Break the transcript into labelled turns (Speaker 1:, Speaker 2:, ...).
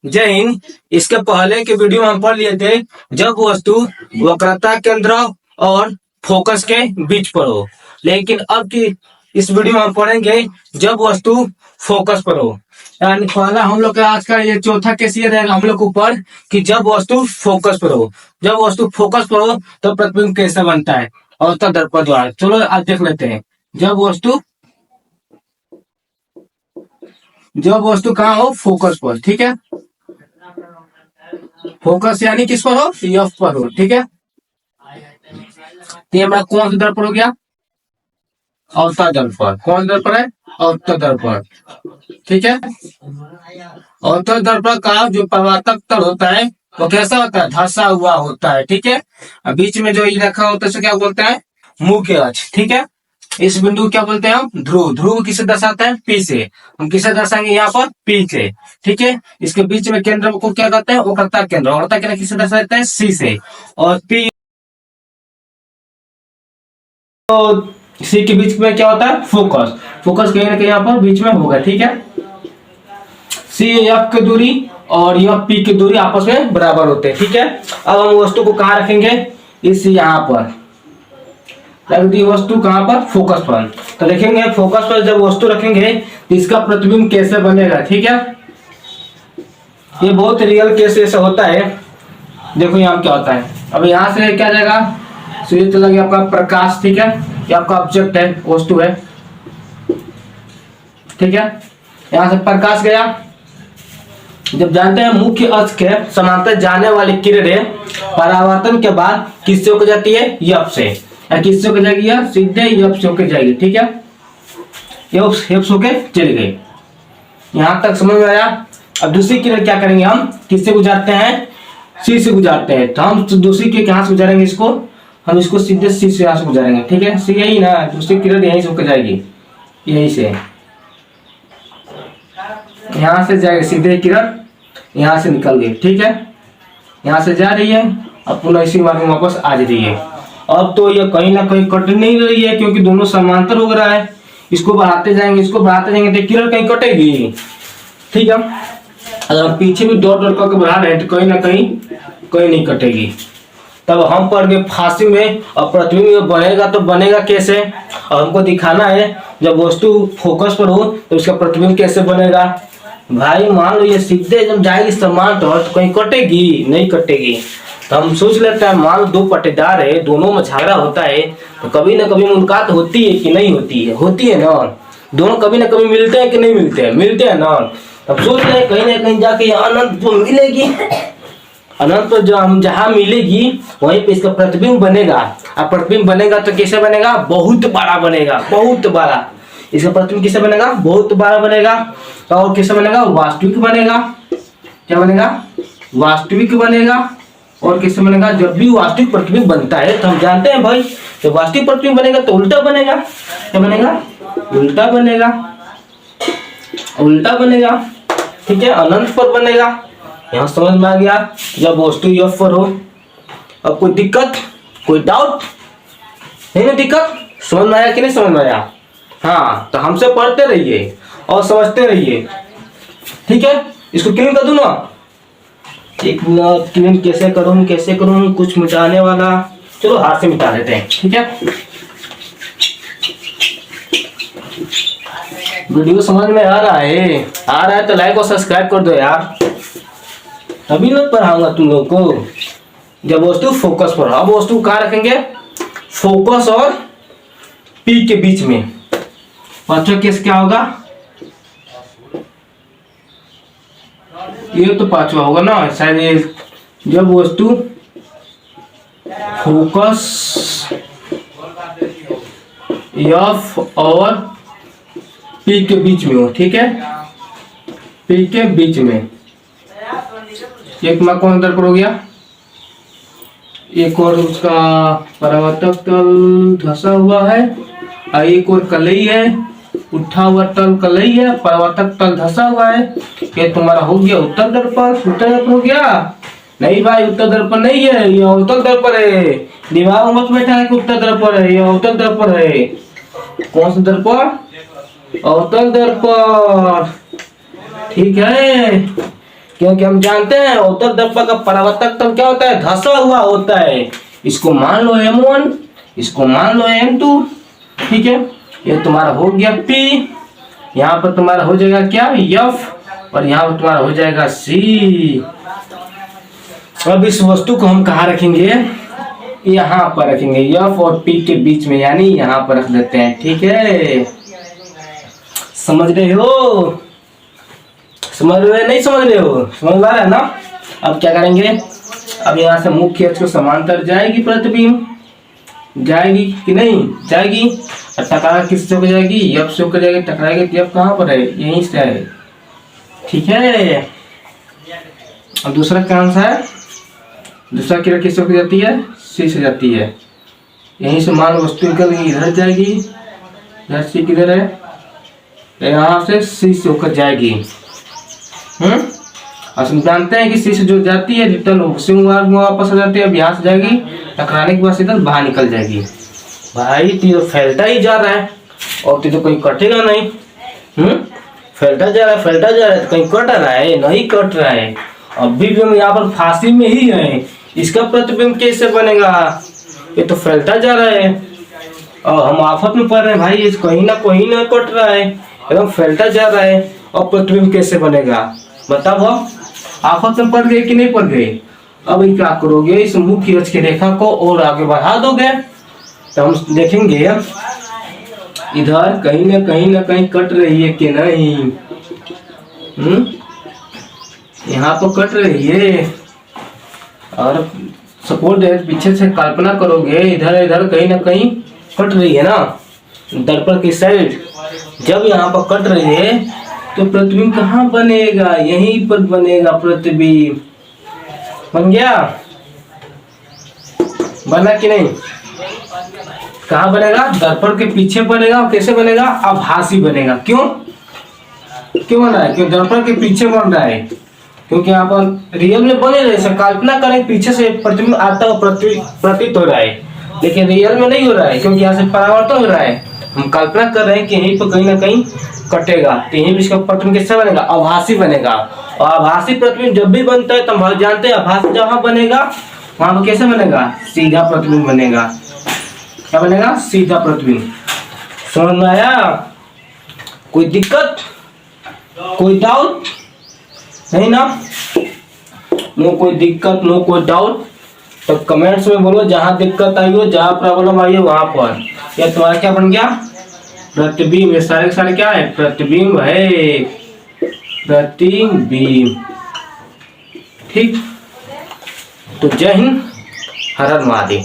Speaker 1: जय हिंद। इसके पहले के वीडियो में हम पढ़ लिए थे जब वस्तु वक्रता केंद्र और फोकस के बीच पर हो, लेकिन अब की इस वीडियो में हम पढ़ेंगे जब वस्तु फोकस पर हो। यानी पहला हम लोग का आज का ये चौथा केस ये रहेगा हम लोग के ऊपर कि जब वस्तु फोकस पर हो। जब वस्तु फोकस पर हो तो प्रतिबिंब कैसे बनता है और दर्पण द्वारा। चलो आज देख लेते हैं। जब वस्तु कहाँ हो, फोकस पर। ठीक है, फोकस यानी किस पर हो, एफ पर हो। ठीक है, ये हमारा कौन सा दर्पण हो गया, अवतल दर्पण। कौन दर्पण है, अवतल दर्पण। ठीक है, अवतल दर्पण का जो परावर्तक तल होता है वो कैसा होता है, धंसा हुआ होता है। ठीक है, बीच में जो ये रखा होता है उसे क्या बोलते हैं, मुख्य अक्ष। ठीक है, इस बिंदु क्या बोलते हैं हम, ध्रुव। ध्रुव किसे दर्शाते हैं, पी से। हम किसे दर्शाएंगे यहाँ पर, पी से। ठीक है, इसके बीच में केंद्र को क्या कहते हैं, वक्रता केंद्र। वक्रता केंद्र किसे दर्शाते हैं, सी से। और पी तो सी के बीच में क्या होता है, फोकस। फोकस कहीं ना कहीं यहाँ पर बीच में होगा। ठीक है, सी एफ की दूरी और यह पी की दूरी आपस में बराबर होते हैं। ठीक है, अब हम वस्तु को कहाँ रखेंगे, इस यहाँ पर रख दी वस्तु। कहाँ पर, फोकस पर। तो देखेंगे फोकस पर जब वस्तु रखेंगे तो इसका प्रतिबिंब कैसे बनेगा। ठीक है, ये बहुत रियल केस ऐसा होता है। देखो यहाँ क्या होता है, अब यहाँ से क्या जाएगा, सीधे चला गया आपका प्रकाश। ठीक है, ये आपका ऑब्जेक्ट है, वस्तु है। ठीक है, यहाँ से प्रकाश गया। जब जानते हैं मुख्य अक्ष के समांतर जाने वाली किरणें परावर्तन के बाद किससे होकर जाती है, एफ से। किससे होकर जाएगी, यह सीधे एफ से होकर जाएगी। ठीक है, एफ से होकर चली गई। यहाँ तक समझ में आया। अब दूसरी किरण क्या करेंगे, हम किससे गुजारते हैं, सी से गुजारते हैं। तो हम दूसरी किरण कहाँ से गुजारेंगे, इसको हम इसको सीधे सी से यहाँ से गुजारेंगे। ठीक है, सी यही ना, दूसरी किरण यहीं से होकर जाएगी, यहीं से। यहाँ से जाएगी सीधे किरण, यहाँ से निकल गई। ठीक है, यहाँ से जा रही है, अब पुनः इसी मार्ग में वापस आ रही है। अब तो ये कहीं ना कहीं कट नहीं रही है, क्योंकि दोनों समांतर हो रहा है। इसको बढ़ाते जाएंगे, इसको बढ़ाते जाएंगे तो किरण कहीं कटेगी। ठीक है, अगर हम पीछे भी दौड़ दौड़ करके बढ़ा रहे हैं तो कहीं ना कहीं नहीं कटेगी। तब हम पढ़ गए फांसी में, और प्रतिबिंब बनेगा तो बनेगा कैसे, और हमको दिखाना है जब वस्तु फोकस पर हो तो उसका प्रतिबिंब कैसे बनेगा। भाई मान लो ये सीधे जब जाएगी समान तो कहीं कटेगी, नहीं कटेगी। तो हम सोच लेते हैं, मान लो दो पट्टेदार है, दोनों में झगड़ा होता है तो कभी ना कभी मुलाकात होती है कि नहीं होती है, होती है ना। दोनों कभी ना कभी मिलते हैं कि नहीं मिलते हैं, मिलते हैं ना। तब सोच रहे कहीं ना कहीं जाके अनंत तो मिलेगी, अनंत तो जो हम जहाँ मिलेगी वहीं पे इसका प्रतिबिंब बनेगा। अब प्रतिबिंब बनेगा तो कैसे बनेगा, बहुत बड़ा बनेगा, बहुत बड़ा। इसका प्रतिबिंब किससे बनेगा, बहुत बड़ा बनेगा। और किससे बनेगा, वास्तविक बनेगा। क्या बनेगा, वास्तविक बनेगा। और किससे बनेगा, जब भी वास्तविक प्रतिबिंब बनता है तो हम जानते हैं भाई, जब वास्तविक प्रतिबिंब बनेगा तो उल्टा बनेगा। क्या बनेगा, उल्टा बनेगा, उल्टा बनेगा। ठीक है, अनंत पर बनेगा। यहाँ समझ में आ गया, जब वस्तु एफ पर हो। अब कोई दिक्कत, कोई डाउट नहीं ना, दिक्कत समझ में आया कि नहीं समझ में आया। हाँ, तो हमसे पढ़ते रहिए और समझते रहिए। ठीक है, इसको क्लीन कर दूं ना, एक मिनट। क्लीन कैसे करूं, कुछ मिटाने वाला, चलो हाथ से मिटा देते हैं। ठीक है, वीडियो समझ में आ रहा है तो लाइक और सब्सक्राइब कर दो यार, तभी ना पढ़ाऊंगा तुम लोग को। जब वस्तु फोकस पर, अब वस्तु कहाँ रखेंगे, फोकस और पी के बीच में। पांचवा केस क्या होगा, ये तो पांचवा होगा ना शायद। जब वस्तु फोकस एफ और पी के बीच में हो। ठीक है, पी के बीच में एक में कौन दर्पण हो गया, एक और उसका परावर्तक तल धंसा हुआ है, और एक और कलई है, उठा हुआ तल कलई है, परावर्तक तल धंसा हुआ है। ये तुम्हारा हो गया उत्तर दर्पण। उत्तर दर्पण हो गया, नहीं भाई उत्तर दर्पण नहीं है, ये अवतल दर्पण है। दिमाग में मत बैठा है कि उत्तर दर्पण है, ये अवतल दर्पण है। कौन सा दर्पण, अवतल दर्पण। ठीक है, क्योंकि हम जानते हैं उत्तर दर्पण का परावर्तक तल क्या होता है, धंसा हुआ होता है। इसको मान लो M1, इसको मान लो M2, ठीक है। ये तुम्हारा हो गया P, यहाँ पर तुम्हारा हो जाएगा क्या F, और यहाँ पर तुम्हारा हो जाएगा C। अब इस वस्तु को हम कहाँ रखेंगे, यहाँ पर रखेंगे, F और P के बीच में, यानी यहाँ पर रख देते हैं, ठीक है। समझ रहे हो, समझ रहे नहीं समझ रहे हो, समझ आ रहा है ना। अब क्या करेंगे, अब यहाँ से मुख्य अक्ष को समांतर जाएगी प्रतिबिंब, जाएगी कि नहीं जाएगी, और टकरा किससे हो जाएगी, F से होकर जाएगी, टकराएगी तो F कहाँ पर है, यहीं से है, ठीक है। और दूसरा कौन सा है, दूसरा किरण किससे होकर जाती है, C से जाती है। यहीं से मान वस्तु निकल गई, इधर जाएगी, इधर C किधर है, यहाँ से C से होकर जाएगी। और जानते हैं कि C से जो जाती है रिटर्न उसी में वापस आ जाती है। अब यहाँ से जाएगी, टकराने के बाद सीधा बाहर निकल जाएगी। भाई तो फैलता ही जा रहा है, और तो कहीं कटेगा नहीं। फैलता जा रहा है, फैलता जा रहा है, कहीं कट रहा है, नहीं कट रहा है। अभी भी हम यहाँ पर फांसी में ही है, इसका प्रतिबिंब कैसे बनेगा, ये तो फैलता जा रहा है और हम आफत में पड़ रहे हैं भाई, ये कहीं ना कट रहा है, एकदम फैलता जा रहा है, और प्रतिबिंब कैसे बनेगा बताओ। आफत में पड़ गए कि नहीं पड़ गए। अब क्या करोगे, इस मुख्य अक्ष की रेखा को और आगे बढ़ा दोगे तो हम देखेंगे इधर कहीं ना कहीं कट रही है कि नहीं। यहाँ तो कट रही है, और सपोज पीछे से कल्पना करोगे इधर इधर कहीं ना कहीं कट रही है ना, दर्पण की साइड। जब यहाँ पर कट रही है तो प्रतिबिंब कहाँ बनेगा, यहीं पर बनेगा प्रतिबिंब। बन गया, बना कि नहीं, कहाँ बनेगा, दर्पण के पीछे बनेगा। कैसे बनेगा, आभासी बनेगा। क्यों बन रहा है, क्यों दर्पण के पीछे बन रहा है, क्योंकि यहाँ पर रियल में बने रहे, कल्पना करें पीछे से प्रतिबिंब आता हुआ प्रतीत हो रहा है, लेकिन रियल में नहीं हो रहा है, क्योंकि यहाँ से परावर्तन हो रहा है। हम कल्पना कर रहे हैं कि यहीं पर कहीं ना कहीं कटेगा, तो यहीं पर इसका प्रतिबिंब कैसा बनेगा, आभासी बनेगा। और आभासी प्रतिबिंब जब भी बनता है तो हम जानते हैं आभासी जहाँ बनेगा वहां पर कैसे बनेगा, सीधा प्रतिबिंब बनेगा। क्या बनेगा, सीधा प्रतिबिंब। समझ में आया, कोई दिक्कत, कोई डाउट नहीं ना, नो कोई दिक्कत, नो कोई डाउट। तो कमेंट्स में बोलो जहां दिक्कत आई हो, जहां प्रॉब्लम आई हो वहां पर। या तुम्हारा क्या बन गया, प्रतिबिंब। ये सारे सारे क्या है, प्रतिबिंब है, प्रतिबिंब। ठीक, तो जय हिंद, हर हर महादेव।